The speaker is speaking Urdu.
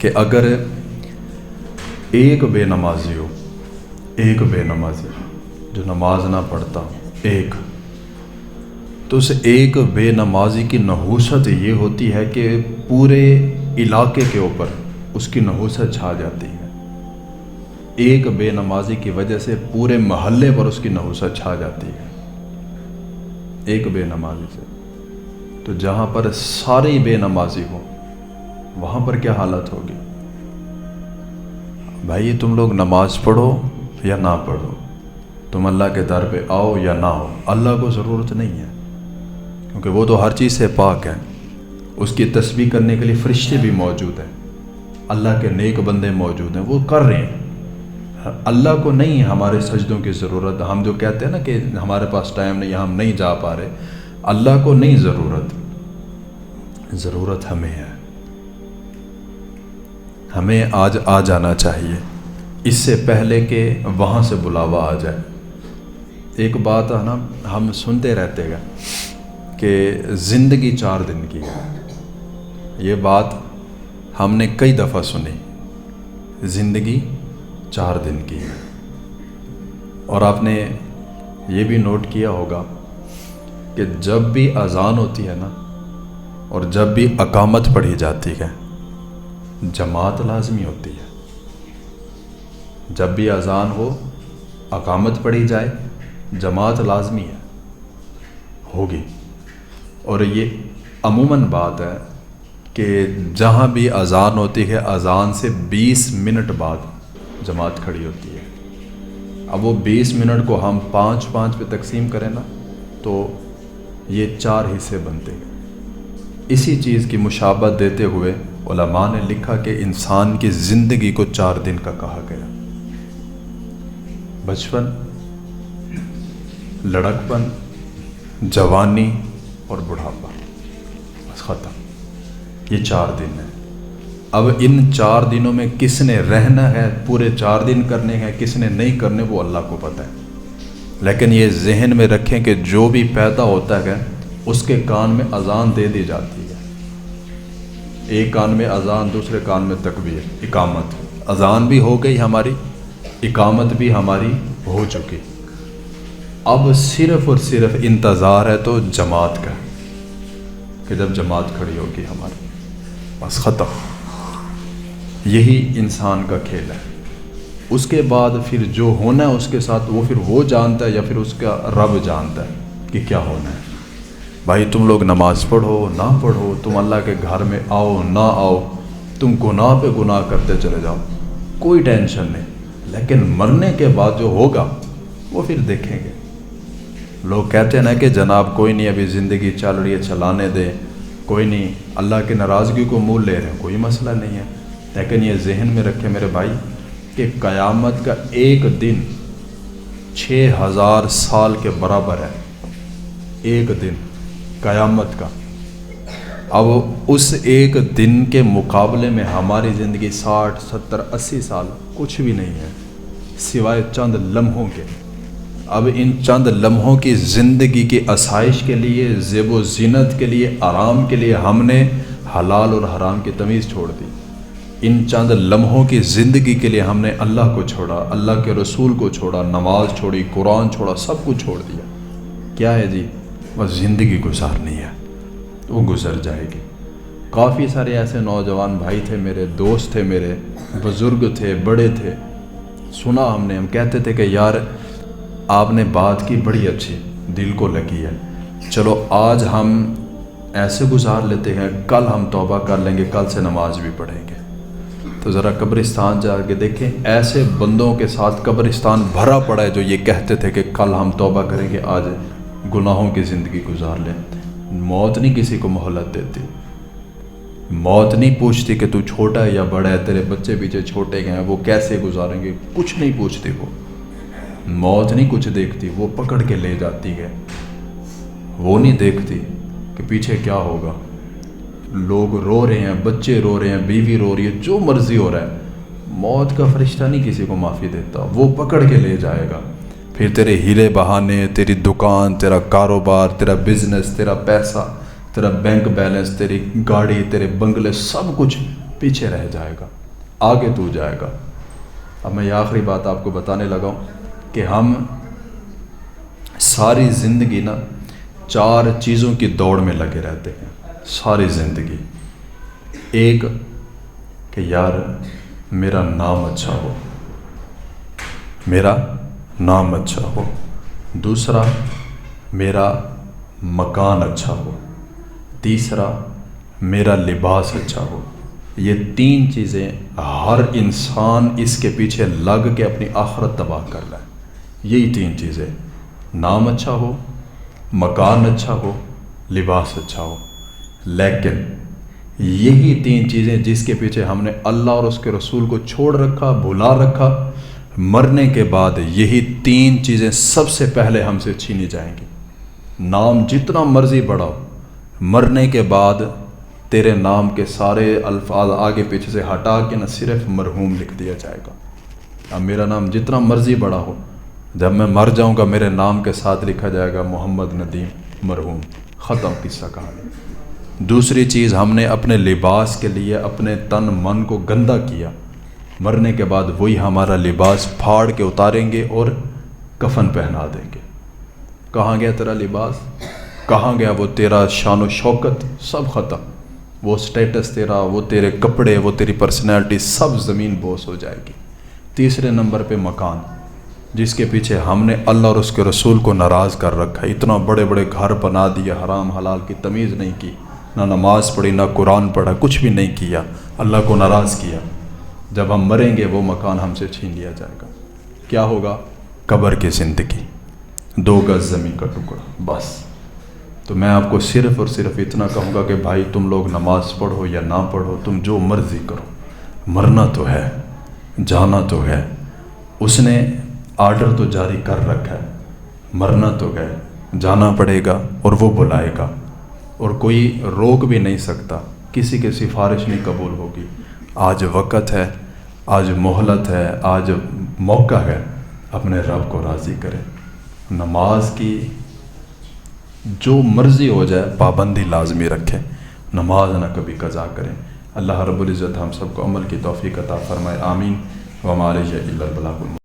کہ اگر ایک بے نمازی ہو، ایک بے نمازی جو نماز نہ پڑھتا ایک، تو اس ایک بے نمازی کی نحوست یہ ہوتی ہے کہ پورے علاقے کے اوپر اس کی نحوست چھا جاتی ہے۔ ایک بے نمازی کی وجہ سے پورے محلے پر اس کی نحوست چھا جاتی ہے، ایک بے نمازی سے۔ تو جہاں پر سارے بے نمازی ہوں وہاں پر کیا حالت ہوگی؟ بھائی تم لوگ نماز پڑھو یا نہ پڑھو، تم اللہ کے در پہ آؤ یا نہ آؤ، اللہ کو ضرورت نہیں ہے، کیونکہ وہ تو ہر چیز سے پاک ہے۔ اس کی تسبیح کرنے کے لیے فرشتے بھی موجود ہیں، اللہ کے نیک بندے موجود ہیں، وہ کر رہے ہیں۔ اللہ کو نہیں ہمارے سجدوں کی ضرورت۔ ہم جو کہتے ہیں نا کہ ہمارے پاس ٹائم نہیں، ہم نہیں جا پا رہے، اللہ کو نہیں ضرورت ہمیں ہے۔ ہمیں آج آ جانا چاہیے اس سے پہلے کہ وہاں سے بلاوا آ جائے۔ ایک بات ہے نا، ہم سنتے رہتے گا کہ زندگی 4 دن کی ہے، یہ بات ہم نے کئی دفعہ سنی، زندگی 4 دن کی ہے۔ اور آپ نے یہ بھی نوٹ کیا ہوگا کہ جب بھی اذان ہوتی ہے نا اور جب بھی اقامت پڑھی جاتی ہے، جماعت لازمی ہوتی ہے۔ جب بھی اذان ہو، اقامت پڑھی جائے، جماعت لازمی ہے، ہوگی۔ اور یہ عموماً بات ہے کہ جہاں بھی اذان ہوتی ہے، اذان سے 20 منٹ بعد جماعت کھڑی ہوتی ہے۔ اب وہ 20 منٹ کو ہم 5 پہ تقسیم کریں نا تو یہ 4 حصے بنتے ہیں۔ اسی چیز کی مشابہت دیتے ہوئے علماء نے لکھا کہ انسان کی زندگی کو 4 دن کا کہا گیا: بچپن، لڑکپن، جوانی اور بڑھاپا، بس ختم۔ یہ 4 دن ہیں۔ اب ان 4 دنوں میں کس نے رہنا ہے، پورے 4 دن کرنے ہیں، کس نے نہیں کرنے، وہ اللہ کو پتہ ہے۔ لیکن یہ ذہن میں رکھیں کہ جو بھی پیدا ہوتا ہے اس کے کان میں اذان دے دی جاتی ہے، ایک کان میں اذان، دوسرے کان میں تکبیر، اقامت۔ اذان بھی ہو گئی ہماری، اقامت بھی ہماری ہو چکی، اب صرف اور صرف انتظار ہے تو جماعت کا، کہ جب جماعت کھڑی ہوگی ہماری، بس ختم۔ یہی انسان کا کھیل ہے۔ اس کے بعد پھر جو ہونا ہے اس کے ساتھ، وہ پھر وہ جانتا ہے یا پھر اس کا رب جانتا ہے کہ کیا ہونا ہے۔ بھائی تم لوگ نماز پڑھو نہ پڑھو، تم اللہ کے گھر میں آؤ نہ آؤ، تم گناہ پہ گناہ کرتے چلے جاؤ، کوئی ٹینشن نہیں، لیکن مرنے کے بعد جو ہوگا وہ پھر دیکھیں گے۔ لوگ کہتے ہیں نا کہ جناب کوئی نہیں، ابھی زندگی چل رہی ہے، چلانے دے، کوئی نہیں، اللہ کی ناراضگی کو مول لے رہے ہیں، کوئی مسئلہ نہیں ہے۔ لیکن یہ ذہن میں رکھے میرے بھائی کہ قیامت کا ایک دن 6000 سال کے برابر ہے، ایک دن قیامت کا۔ اب اس ایک دن کے مقابلے میں ہماری زندگی 60 70 80 سال کچھ بھی نہیں ہے، سوائے چند لمحوں کے۔ اب ان چند لمحوں کی زندگی کی آسائش کے لیے، زیب و زینت کے لیے، آرام کے لیے ہم نے حلال اور حرام کی تمیز چھوڑ دی۔ ان چند لمحوں کی زندگی کے لیے ہم نے اللہ کو چھوڑا، اللہ کے رسول کو چھوڑا، نماز چھوڑی، قرآن چھوڑا، سب کچھ چھوڑ دیا۔ کیا ہے جی؟ بس زندگی گزارنی ہے، وہ گزر جائے گی۔ کافی سارے ایسے نوجوان بھائی تھے، میرے دوست تھے، میرے بزرگ تھے، بڑے تھے، سنا ہم کہتے تھے کہ یار آپ نے بات کی بڑی اچھی، دل کو لگی ہے، چلو آج ہم ایسے گزار لیتے ہیں، کل ہم توبہ کر لیں گے، کل سے نماز بھی پڑھیں گے۔ تو ذرا قبرستان جا کے دیکھیں، ایسے بندوں کے ساتھ قبرستان بھرا پڑا ہے جو یہ کہتے تھے کہ کل ہم توبہ کریں گے، آج گناہوں کی زندگی گزار لیں۔ موت نہیں کسی کو مہلت دیتی، موت نہیں پوچھتی کہ تو چھوٹا ہے یا بڑا ہے، تیرے بچے پیچھے چھوٹے گئے ہیں، وہ کیسے گزاریں گے، کچھ نہیں پوچھتی۔ وہ موت نہیں کچھ دیکھتی، وہ پکڑ کے لے جاتی ہے، وہ نہیں دیکھتی کہ پیچھے کیا ہوگا۔ لوگ رو رہے ہیں، بچے رو رہے ہیں، بیوی رو رہی ہے، جو مرضی ہو رہا ہے، موت کا فرشتہ نہیں کسی کو معافی دیتا، وہ پکڑ کے لے جائے گا۔ پھر تیرے ہیلے بہانے، تیری دکان، تیرا کاروبار، تیرا بزنس، تیرا پیسہ، تیرا بینک بیلنس، تیری گاڑی، تیرے بنگلے، سب کچھ پیچھے رہ جائے گا، آگے تو جائے گا۔ اب میں یہ آخری بات آپ کو بتانے لگا ہوں کہ ہم ساری زندگی نا 4 چیزوں کی دوڑ میں لگے رہتے ہیں ساری زندگی۔ ایک کہ یار میرا نام اچھا ہو، میرا نام اچھا ہو۔ دوسرا میرا مکان اچھا ہو۔ تیسرا میرا لباس اچھا ہو۔ یہ 3 چیزیں ہر انسان اس کے پیچھے لگ کے اپنی آخرت تباہ کر رہا ہے۔ یہی 3 چیزیں، نام اچھا ہو، مکان اچھا ہو، لباس اچھا ہو۔ لیکن یہی 3 چیزیں جس کے پیچھے ہم نے اللہ اور اس کے رسول کو چھوڑ رکھا، بھلا رکھا، مرنے کے بعد یہی 3 چیزیں سب سے پہلے ہم سے چھینی جائیں گی۔ نام جتنا مرضی بڑا ہو، مرنے کے بعد تیرے نام کے سارے الفاظ آگے پیچھے سے ہٹا کے نہ صرف مرحوم لکھ دیا جائے گا۔ اب میرا نام جتنا مرضی بڑا ہو، جب میں مر جاؤں گا میرے نام کے ساتھ لکھا جائے گا محمد ندیم مرحوم، ختم قصہ کہانی۔ دوسری چیز، ہم نے اپنے لباس کے لیے اپنے تن من کو گندا کیا، مرنے کے بعد وہی ہمارا لباس پھاڑ کے اتاریں گے اور کفن پہنا دیں گے۔ کہاں گیا تیرا لباس؟ کہاں گیا وہ تیرا شان و شوکت؟ سب ختم۔ وہ سٹیٹس تیرا، وہ تیرے کپڑے، وہ تیری پرسنالٹی سب زمین بوس ہو جائے گی۔ تیسرے نمبر پہ مکان، جس کے پیچھے ہم نے اللہ اور اس کے رسول کو ناراض کر رکھا ہے۔ اتنا بڑے بڑے گھر بنا دیے، حرام حلال کی تمیز نہیں کی، نہ نماز پڑھی، نہ قرآن پڑھا، کچھ بھی نہیں کیا، اللہ کو ناراض کیا۔ جب ہم مریں گے وہ مکان ہم سے چھین لیا جائے گا۔ کیا ہوگا؟ قبر کی زندگی، 2 گز زمین کا ٹکڑا، بس۔ تو میں آپ کو صرف اور صرف اتنا کہوں گا کہ بھائی تم لوگ نماز پڑھو یا نہ پڑھو، تم جو مرضی کرو، مرنا تو ہے، جانا تو ہے۔ اس نے آرڈر تو جاری کر رکھا ہے، مرنا تو گئے، جانا پڑے گا اور وہ بلائے گا، اور کوئی روک بھی نہیں سکتا، کسی کی سفارش نہیں قبول ہوگی۔ آج وقت ہے، آج مہلت ہے، آج موقع ہے، اپنے رب کو راضی کرے۔ نماز کی جو مرضی ہو جائے پابندی لازمی رکھے، نماز نہ کبھی قضا کریں۔ اللہ رب العزت ہم سب کو عمل کی توفیق عطا فرمائے، آمین۔ وما علیہ الا البلاغ۔